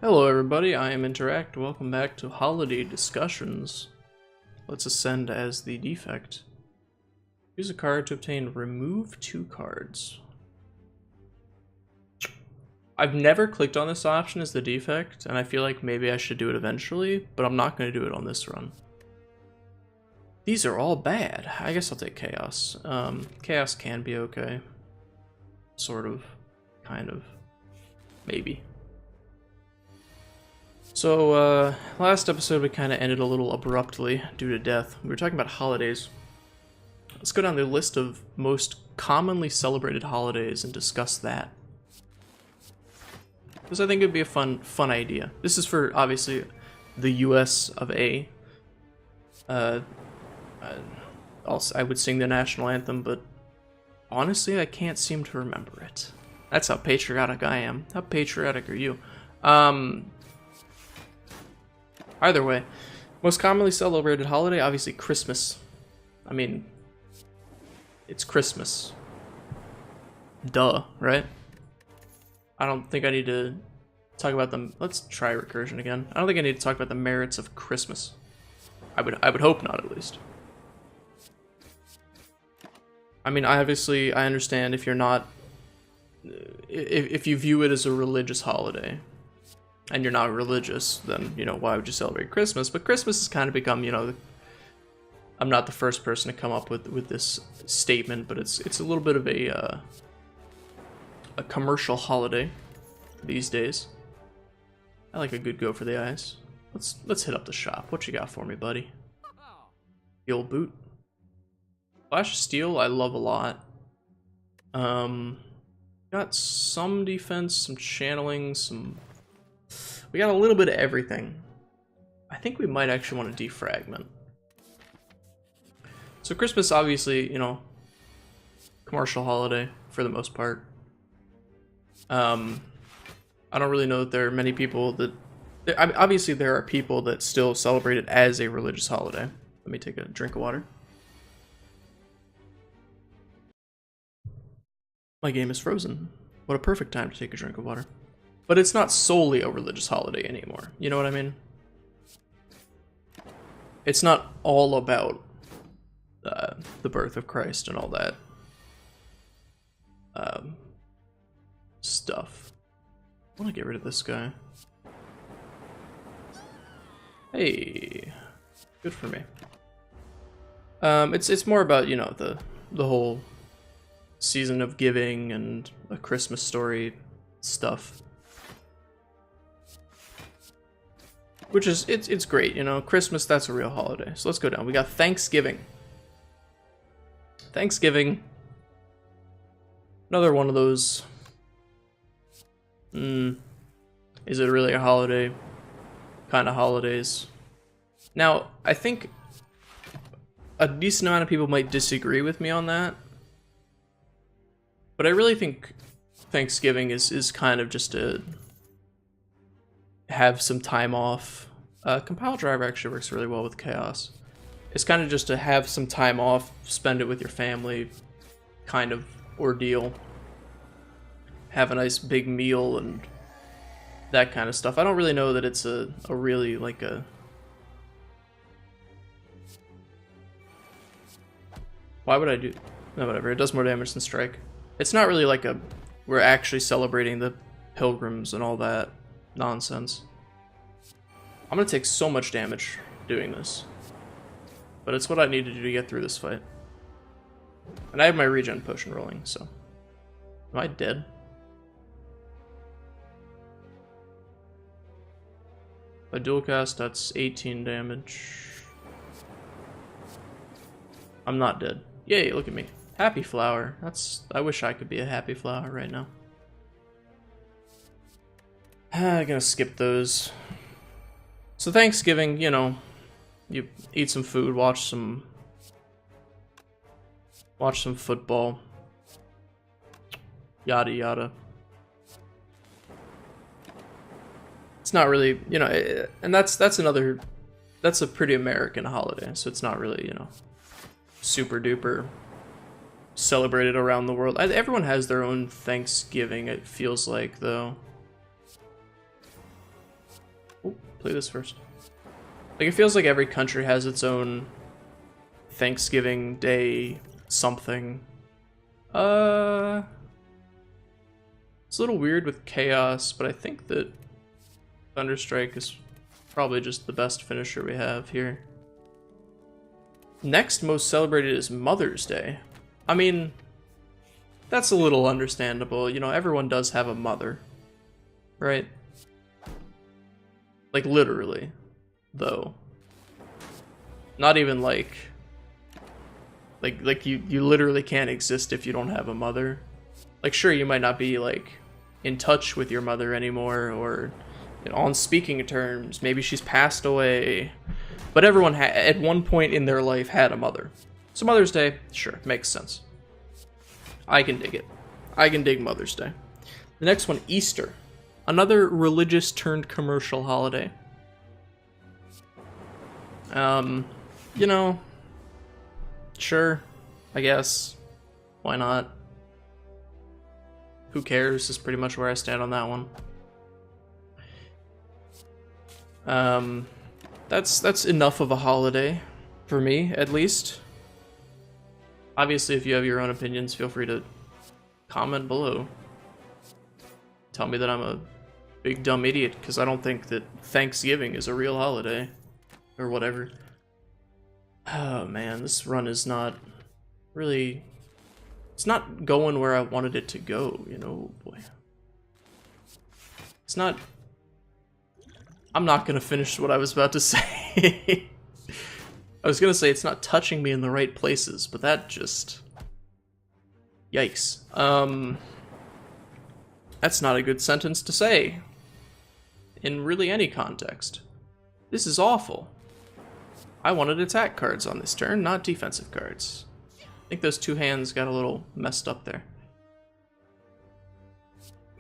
Hello everybody, I am Interact. Welcome back to Holiday Discussions. Let's ascend as the Defect. Use a card to obtain remove 2 cards. I've never clicked on this option as the Defect, and I feel like maybe I should do it eventually, but I'm not going to do it on this run. These are all bad. I guess I'll take Chaos. Chaos can be okay. Sort of. Kind of. Maybe. So, last episode we kind of ended a little abruptly due to death. We were talking about holidays. Let's go down the list of most commonly celebrated holidays and discuss that. Because I think it'd be a fun idea. This is for, obviously, the US of A. I would sing the national anthem, but honestly, I can't seem to remember it. That's how patriotic I am. How patriotic are you? Either way, most commonly celebrated holiday, obviously Christmas. I mean, it's Christmas. Duh, right? I don't think I need to talk about them. Let's try recursion again. I don't think I need to talk about the merits of Christmas. I would hope not, at least. I mean, I understand if you're not, if you view it as a religious holiday, and you're not religious, then, you know, why would you celebrate Christmas? But Christmas has kind of become, you know, I'm not the first person to come up with this statement, but it's a little bit of a commercial holiday these days. I like a good go for the eyes. Let's hit up the shop. What you got for me, buddy? The old boot. Flash of Steel, I love a lot. Got some defense, some channeling, we got a little bit of everything. I think we might actually want to defragment. So Christmas, obviously, you know, commercial holiday for the most part. I don't really know that there are many people that... obviously, there are people that still celebrate it as a religious holiday. Let me take a drink of water. My game is frozen. What a perfect time to take a drink of water. But it's not solely a religious holiday anymore. You know what I mean? It's not all about the birth of Christ and all that stuff. I want to get rid of this guy. Hey, good for me. It's more about, you know, the whole season of giving and a Christmas story stuff. Which is, it's great, you know, Christmas, that's a real holiday. So let's go down. We got Thanksgiving. Thanksgiving. Another one of those. Is it really a holiday? Kind of holidays. Now, I think a decent amount of people might disagree with me on that. But I really think Thanksgiving is kind of just a... have some time off. Compile driver actually works really well with Chaos. It's kind of just to have some time off, spend it with your family, kind of ordeal. Have a nice big meal and that kind of stuff. I don't really know that it's a really like a... Why would I do... No, whatever, it does more damage than strike. It's not really like a... We're actually celebrating the pilgrims and all that nonsense. I'm gonna take so much damage doing this, but it's what I need to do to get through this fight. And I have my regen potion rolling, so... Am I dead? If I dual cast, that's 18 damage. I'm not dead. Yay, look at me. Happy flower. I wish I could be a happy flower right now. I'm gonna skip those. So Thanksgiving, you know, you eat some food, watch some football, yada yada. It's not really, you know, and that's a pretty American holiday, so it's not really, you know, super duper celebrated around the world. Everyone has their own Thanksgiving, it feels like, though. Oh, play this first. Like, it feels like every country has its own Thanksgiving Day something. It's a little weird with Chaos, but I think that Thunderstrike is probably just the best finisher we have here. Next most celebrated is Mother's Day. I mean, that's a little understandable. You know, everyone does have a mother, right? Like, literally, though. Not even like you literally can't exist if you don't have a mother. Like, sure, you might not be, like, in touch with your mother anymore, or, you know, on speaking terms. Maybe she's passed away. But everyone at one point in their life had a mother. So Mother's Day, sure, makes sense. I can dig it. I can dig Mother's Day. The next one, Easter. Another religious turned commercial holiday. You know, sure, I guess. Why not? Who cares is pretty much where I stand on that one. That's enough of a holiday for me, at least. Obviously, if you have your own opinions, feel free to comment below. Tell me that I'm a big dumb idiot because I don't think that Thanksgiving is a real holiday or whatever. Oh man, this run is not really, it's not going where I wanted it to go, you know, boy. It's not, I'm not gonna finish what I was about to say. I was gonna say it's not touching me in the right places, but that just, yikes. That's not a good sentence to say in really any context. This is awful. I wanted attack cards on this turn, not defensive cards. I think those two hands got a little messed up there.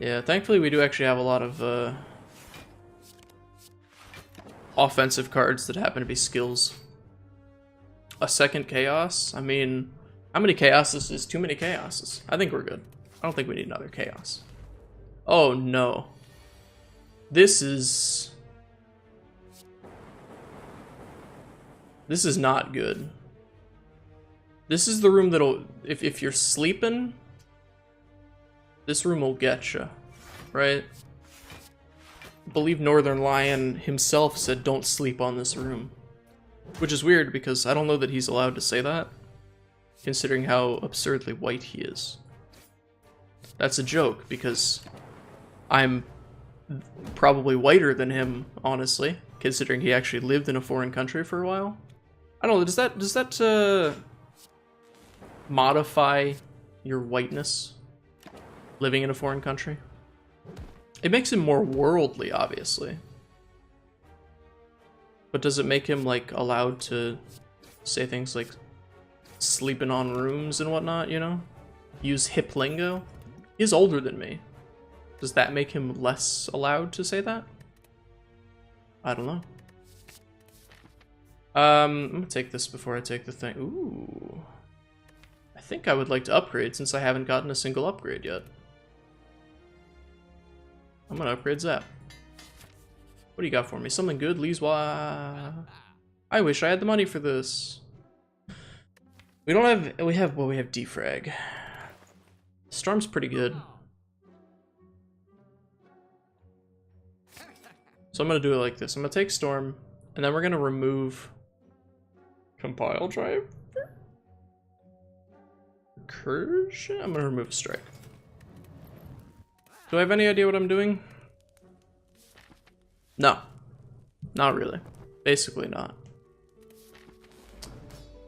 Yeah, thankfully we do actually have a lot of offensive cards that happen to be skills. A second Chaos? I mean, how many Chaoses is too many Chaoses? I think we're good. I don't think we need another Chaos. Oh no. This is not good. This is the room that'll, if you're sleeping, this room will get you, right? I believe Northernlion himself said don't sleep on this room. Which is weird because I don't know that he's allowed to say that, considering how absurdly white he is. That's a joke because I'm probably whiter than him, honestly, considering he actually lived in a foreign country for a while. I don't know, does that modify your whiteness, living in a foreign country? It makes him more worldly, obviously. But does it make him, like, allowed to say things like sleeping on rooms and whatnot, you know? Use hip lingo? He's older than me. Does that make him less allowed to say that? I don't know. I'm gonna take this before I take the thing. Ooh. I think I would like to upgrade since I haven't gotten a single upgrade yet. I'm gonna upgrade Zap. What do you got for me? Something good, Leeswa. I wish I had the money for this. We don't have, we have defrag. Storm's pretty good. So I'm gonna do it like this. I'm gonna take Storm, and then we're gonna remove Compile Drive. Recursion? I'm gonna remove a Strike. Do I have any idea what I'm doing? No. Not really. Basically not.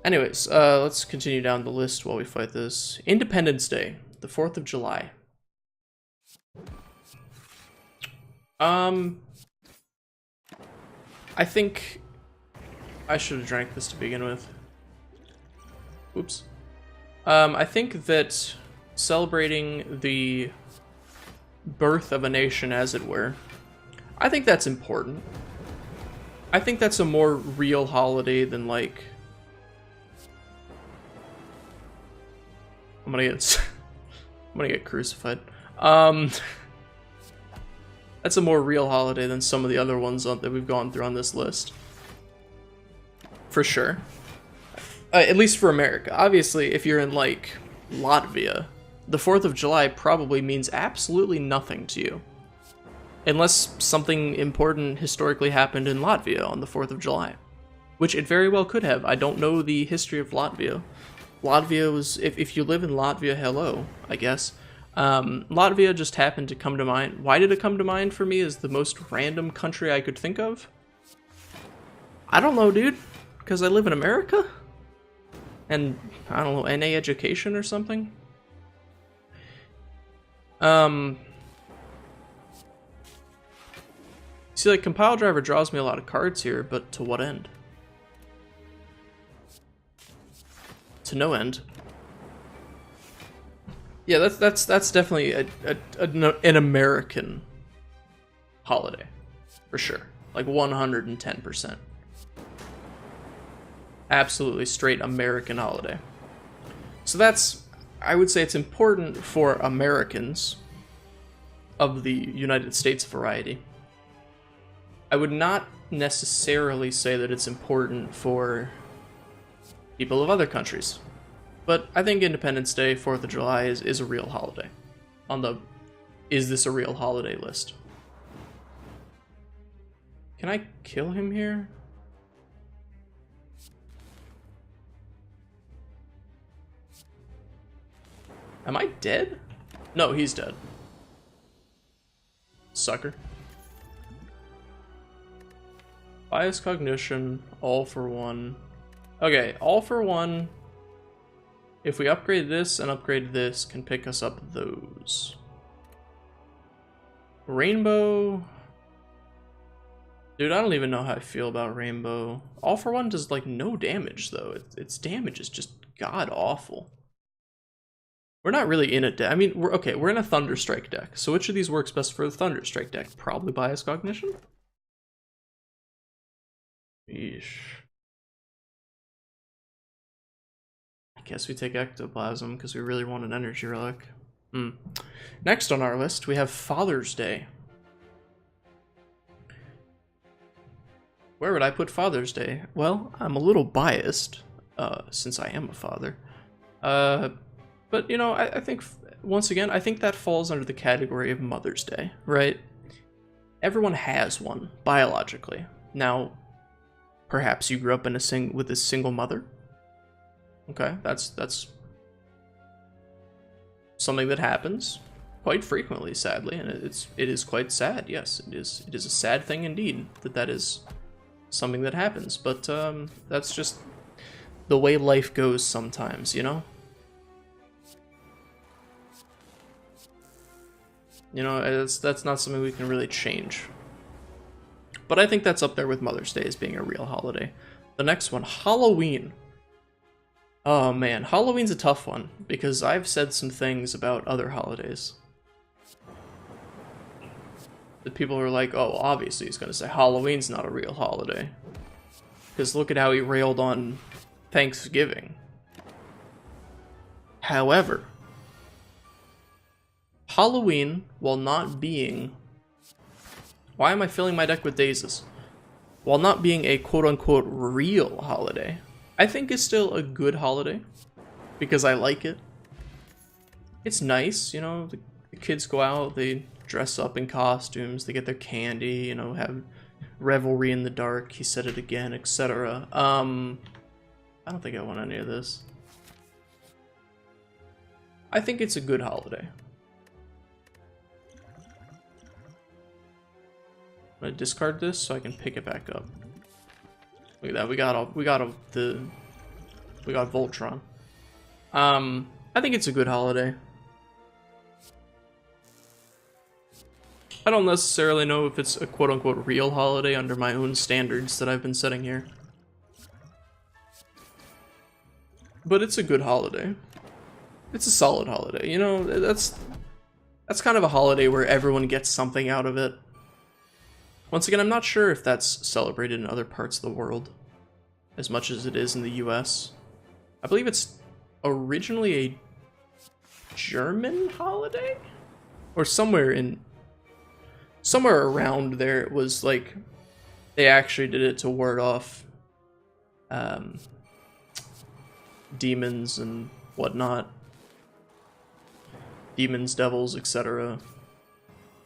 Anyways, let's continue down the list while we fight this. Independence Day, the 4th of July. I think I should have drank this to begin with. Oops. I think that celebrating the birth of a nation, as it were, I think that's important. I think that's a more real holiday than, like, I'm gonna get crucified. That's a more real holiday than some of the other ones that we've gone through on this list. For sure. At least for America. Obviously, if you're in, like, Latvia, the 4th of July probably means absolutely nothing to you. Unless something important historically happened in Latvia on the 4th of July. Which it very well could have. I don't know the history of Latvia. Latvia was... If you live in Latvia, hello, I guess. Latvia just happened to come to mind. Why did it come to mind for me as the most random country I could think of? I don't know, dude. Because I live in America? And, I don't know, NA education or something? See, like, compile driver draws me a lot of cards here, but to what end? To no end. Yeah, that's definitely an American holiday, for sure. Like 110%. Absolutely straight American holiday. So that's, I would say it's important for Americans of the United States variety. I would not necessarily say that it's important for people of other countries. But I think Independence Day, 4th of July is a real holiday. On the is this a real holiday list. Can I kill him here? Am I dead? No, he's dead. Sucker. Bias cognition, all for one. Okay, all for one. If we upgrade this and upgrade this, can pick us up those. Rainbow. Dude, I don't even know how I feel about Rainbow. All for one does like no damage though. Its damage is just god awful. We're not really in a deck. I mean, we're in a Thunderstrike deck. So which of these works best for the Thunderstrike deck? Probably Bias Cognition? Yeesh. I guess we take Ectoplasm because we really want an energy relic. Next on our list, we have Father's Day. Where would I put Father's Day? Well, I'm a little biased, since I am a father. But, you know, I think, once again, I think that falls under the category of Mother's Day, right? Everyone has one, biologically. Now, perhaps you grew up in with a single mother. Okay, that's something that happens quite frequently, sadly, and it is quite sad. Yes, it is a sad thing indeed that is something that happens. But that's just the way life goes sometimes, you know. You know, that's not something we can really change. But I think that's up there with Mother's Day as being a real holiday. The next one, Halloween. Oh man, Halloween's a tough one, because I've said some things about other holidays. That people are like, oh, obviously he's gonna say Halloween's not a real holiday. Because look at how he railed on Thanksgiving. However, Halloween, while not being... Why am I filling my deck with daisies? While not being a quote-unquote real holiday, I think is still a good holiday, because I like it. It's nice, you know, the kids go out, they dress up in costumes, they get their candy, you know, have revelry in the dark, he said it again, etc. I don't think I want any of this. I think it's a good holiday. I'm gonna discard this so I can pick it back up. Look at that, we got Voltron. I think it's a good holiday. I don't necessarily know if it's a quote-unquote real holiday under my own standards that I've been setting here. But it's a good holiday. It's a solid holiday, you know, that's kind of a holiday where everyone gets something out of it. Once again, I'm not sure if that's celebrated in other parts of the world as much as it is in the US. I believe it's originally a German holiday? Or somewhere in... somewhere around there it was like they actually did it to ward off demons and whatnot, demons, devils, etc.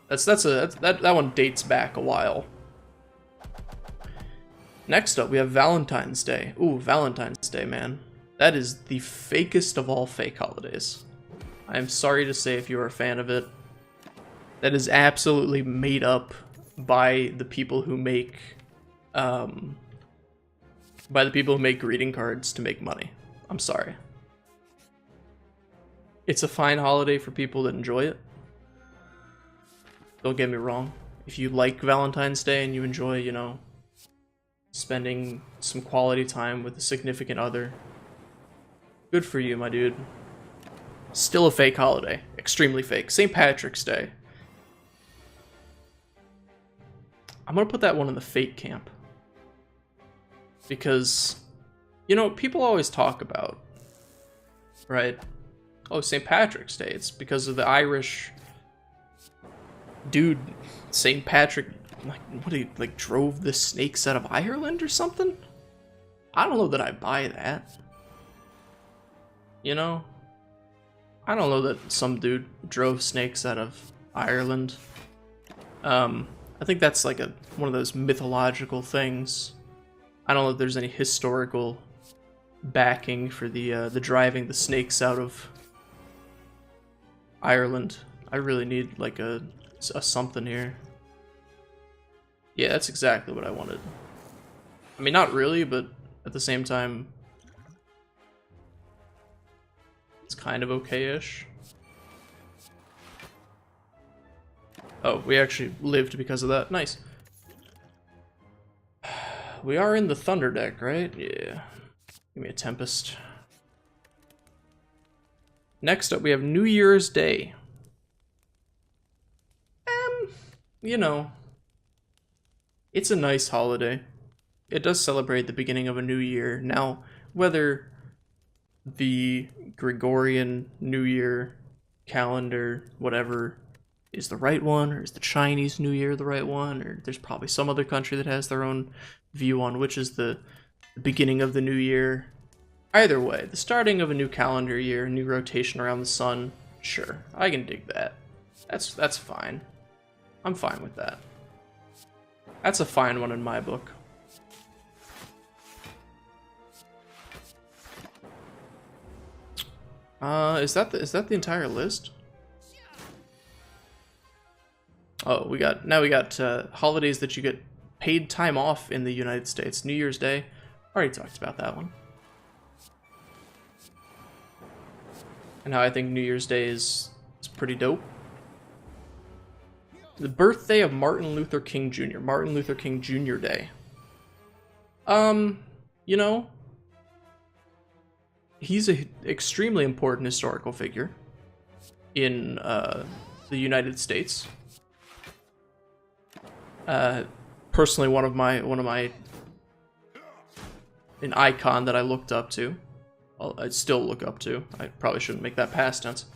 That one dates back a while. Next up, we have Valentine's Day. Ooh, Valentine's Day, man. That is the fakest of all fake holidays. I am sorry to say if you're a fan of it. That is absolutely made up by the people who make greeting cards to make money. I'm sorry. It's a fine holiday for people that enjoy it. Don't get me wrong. If you like Valentine's Day and you enjoy, you know, spending some quality time with a significant other, good for you, my dude. Still a fake holiday. Extremely fake. St. Patrick's Day. I'm gonna put that one in the fake camp. Because, you know, people always talk about, right? Oh, St. Patrick's Day. It's because of the Irish dude, St. Patrick, like, what, he, like, drove the snakes out of Ireland or something? I don't know that I buy that. You know? I don't know that some dude drove snakes out of Ireland. I think that's like one of those mythological things. I don't know if there's any historical backing for the driving the snakes out of Ireland. I really need like a something here. Yeah, that's exactly what I wanted. I mean, not really, but at the same time, it's kind of okay-ish. Oh, we actually lived because of that. Nice. We are in the Thunder deck, right? Yeah. Give me a Tempest. Next up, we have New Year's Day. You know, it's a nice holiday. It does celebrate the beginning of a new year. Now, whether the Gregorian New Year calendar, whatever, is the right one, or is the Chinese New Year the right one, or there's probably some other country that has their own view on which is the beginning of the new year. Either way, the starting of a new calendar year, new rotation around the sun, sure, I can dig that. That's fine. I'm fine with that. That's a fine one in my book. Is that the entire list? Oh, we got holidays that you get paid time off in the United States. New Year's Day, already talked about that one. And how I think New Year's Day is pretty dope. The birthday of Martin Luther King Jr. Martin Luther King Jr. Day. You know, he's an extremely important historical figure in the United States. Personally, one of my an icon that I looked up to. Well, I still look up to. I probably shouldn't make that past tense.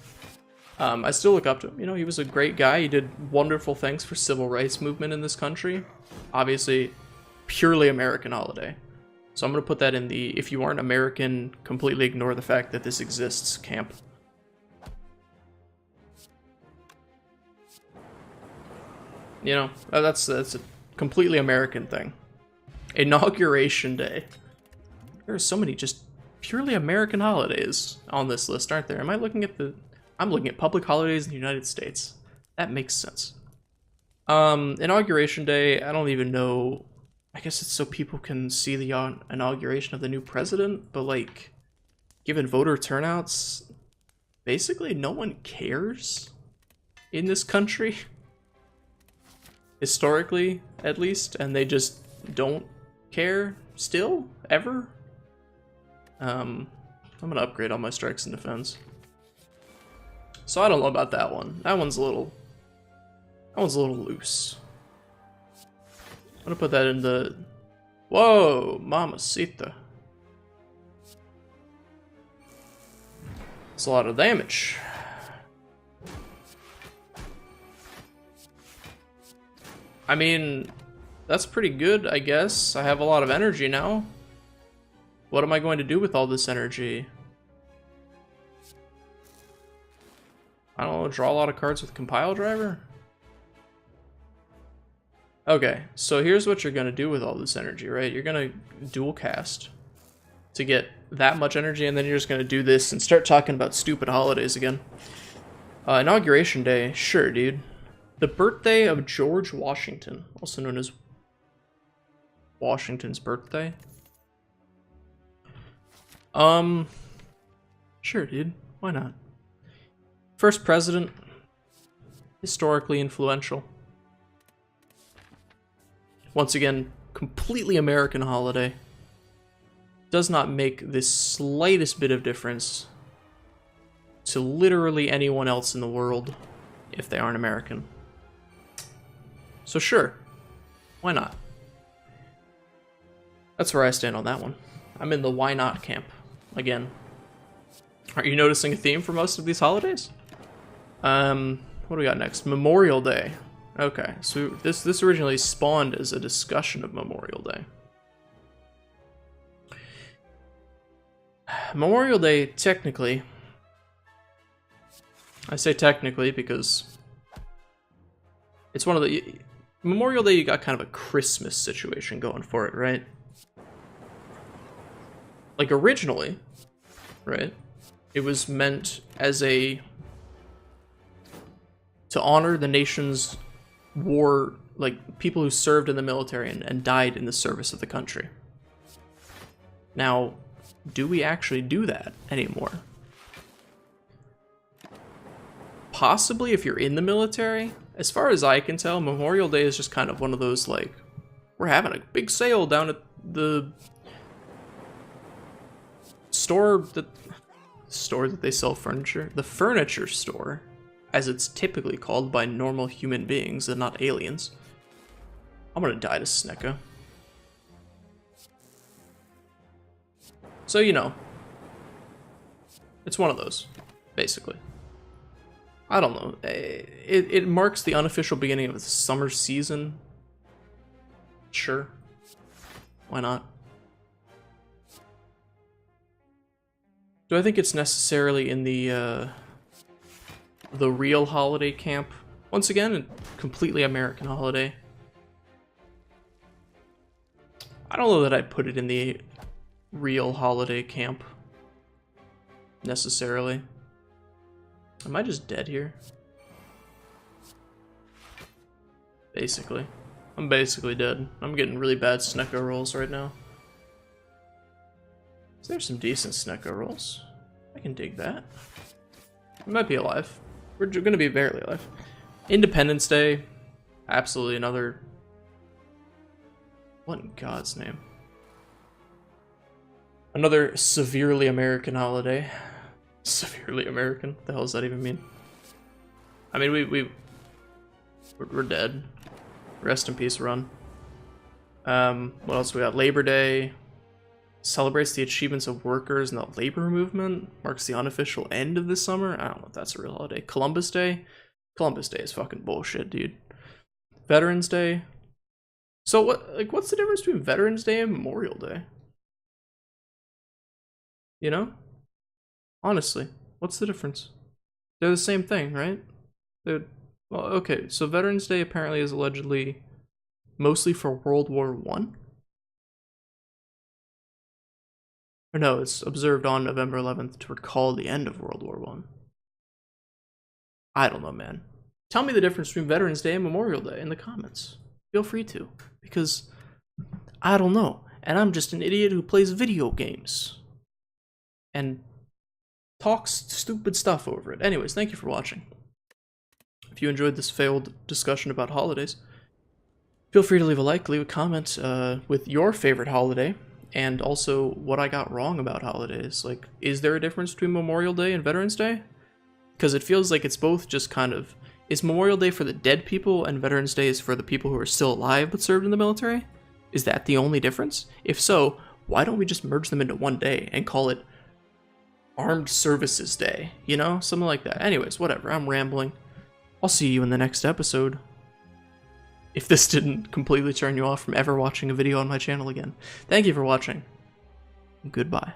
I still look up to him. You know, he was a great guy. He did wonderful things for civil rights movement in this country. Obviously, purely American holiday. So I'm going to put that in the, if you aren't American, completely ignore the fact that this exists camp. You know, that's a completely American thing. Inauguration Day. There are so many just purely American holidays on this list, aren't there? Am I looking at I'm looking at public holidays in the United States. That makes sense. Inauguration Day, I don't even know. I guess it's so people can see the inauguration of the new president, but like, given voter turnouts, basically no one cares in this country. Historically, at least, and they just don't care still, ever. I'm gonna upgrade all my strikes and defense. So I don't know about that one. That one's a little loose. I'm gonna put that in the, whoa, mamacita. It's a lot of damage. I mean, that's pretty good, I guess. I have a lot of energy now. What am I going to do with all this energy? I don't know, draw a lot of cards with Compile Driver? Okay, so here's what you're gonna do with all this energy, right? You're gonna dual cast to get that much energy, and then you're just gonna do this and start talking about stupid holidays again. Inauguration Day, sure, dude. The birthday of George Washington, also known as Washington's birthday. Sure, dude. Why not? First president, historically influential. Once again, completely American holiday. Does not make the slightest bit of difference to literally anyone else in the world if they aren't American. So sure, why not? That's where I stand on that one. I'm in the why not camp, again. Are you noticing a theme for most of these holidays? What do we got next? Memorial Day. Okay, so this originally spawned as a discussion of Memorial Day. Memorial Day, technically, I say technically because it's one of the... Memorial Day, you got kind of a Christmas situation going for it, right? Like, originally, right, it was meant as a... to honor the nation's war, like, people who served in the military and died in the service of the country. Now, do we actually do that anymore? Possibly if you're in the military. As far as I can tell, Memorial Day is just kind of one of those, like, we're having a big sale down at the store that they sell furniture. The furniture store, as it's typically called by normal human beings and not aliens. I'm gonna die to Snecka. So, you know, it's one of those, basically. I don't know. It marks the unofficial beginning of the summer season. Sure. Why not? Do I think it's necessarily in the real holiday camp? Once again, a completely American holiday. I don't know that I'd put it in the real holiday camp, necessarily. Am I just dead here? Basically. I'm basically dead. I'm getting really bad Snecko rolls right now. There's some decent Snecko rolls. I can dig that. We might be alive. We're gonna be barely alive. Independence Day. Absolutely another... What in God's name? Another severely American holiday. Severely American? What the hell does that even mean? I mean, we're dead. Rest in peace, run. What else we got? Labor Day. Celebrates the achievements of workers in the labor movement. Marks the unofficial end of the summer. I don't know if that's a real holiday. Columbus Day. Columbus Day is fucking bullshit, dude. Veterans Day. So what's the difference between Veterans Day and Memorial Day? You know? Honestly, what's the difference? They're the same thing, right? Well, okay, so Veterans Day apparently is allegedly mostly for World War I? Or no, it's observed on November 11th to recall the end of World War I. I don't know, man. Tell me the difference between Veterans Day and Memorial Day in the comments. Feel free to, because I don't know, and I'm just an idiot who plays video games and talks stupid stuff over it. Anyways, thank you for watching. If you enjoyed this failed discussion about holidays, feel free to leave a like, leave a comment with your favorite holiday, and also what I got wrong about holidays. Like, is there a difference between Memorial Day and Veterans Day? Because it feels like it's both just kind of... Is Memorial Day for the dead people and Veterans Day is for the people who are still alive but served in the military? Is that the only difference? If so, why don't we just merge them into one day and call it Armed Services Day? You know? Something like that. Anyways, whatever. I'm rambling. I'll see you in the next episode. if this didn't completely turn you off from ever watching a video on my channel again. Thank you for watching. Goodbye.